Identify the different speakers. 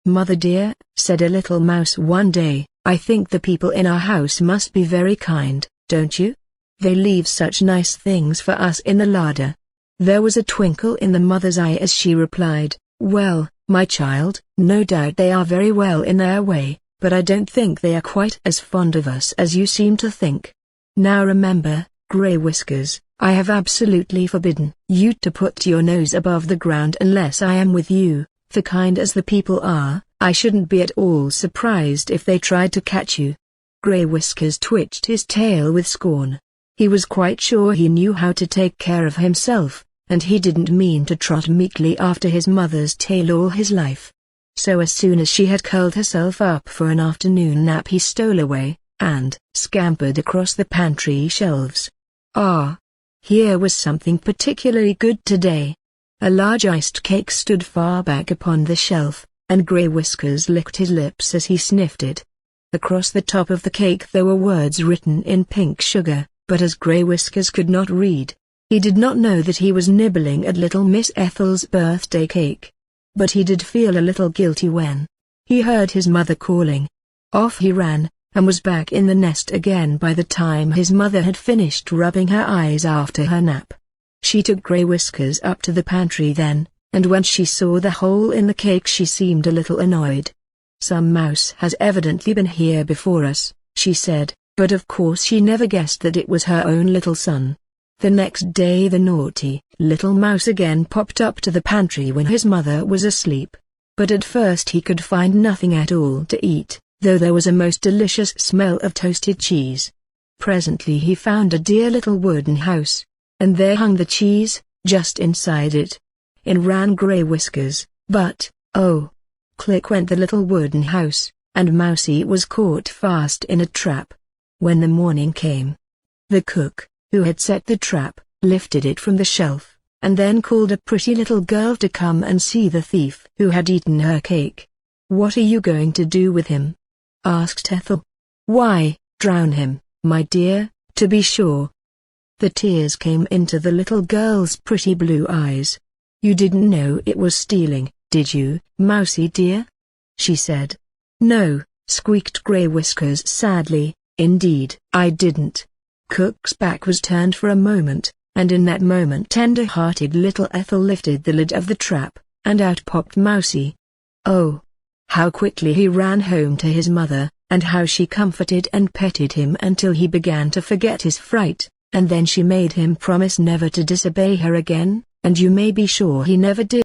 Speaker 1: "Mother dear," said a little mouse one day, "I think the people in our house must be very kind, don't you? They leave such nice things for us in the larder." There was a twinkle in the mother's eye as she replied, "Well, my child, no doubt they are very well in their way, but I don't think they are quite as fond of us as you seem to think. Now remember, Grey Whiskers, I have absolutely forbidden you to put your nose above the ground unless I am with you, for kind as the people are, I shouldn't be at all surprised if they tried to catch you." Grey Whiskers twitched his tail with scorn. He was quite sure he knew how to take care of himself, and he didn't mean to trot meekly after his mother's tail all his life. So as soon as she had curled herself up for an afternoon nap he stole away, and scampered across the pantry shelves. Ah! Here was something particularly good today. A large iced cake stood far back upon the shelf, and Grey Whiskers licked his lips as he sniffed it. Across the top of the cake there were words written in pink sugar, but as Grey Whiskers could not read, he did not know that he was nibbling at little Miss Ethel's birthday cake. But he did feel a little guilty when he heard his mother calling. Off he ran, and was back in the nest again by the time his mother had finished rubbing her eyes after her nap. She took Grey Whiskers up to the pantry then, and when she saw the hole in the cake she seemed a little annoyed. "Some mouse has evidently been here before us," she said, but of course she never guessed that it was her own little son. The next day the naughty little mouse again popped up to the pantry when his mother was asleep. But at first he could find nothing at all to eat, though there was a most delicious smell of toasted cheese. Presently he found a dear little wooden house, and there hung the cheese, just inside it. In ran Grey Whiskers, but, oh! Click went the little wooden house, and Mousie was caught fast in a trap. When the morning came, the cook, who had set the trap, lifted it from the shelf, and then called a pretty little girl to come and see the thief who had eaten her cake. "What are you going to do with him?" asked Ethel. "Why, drown him, my dear, to be sure." The tears came into the little girl's pretty blue eyes. "You didn't know it was stealing, did you, Mousie dear?" she said. "No," squeaked Grey Whiskers sadly, "indeed I didn't." Cook's back was turned for a moment, and in that moment tender-hearted little Ethel lifted the lid of the trap, and out popped Mousie. Oh! How quickly he ran home to his mother, and how she comforted and petted him until he began to forget his fright, and then she made him promise never to disobey her again, and you may be sure he never did.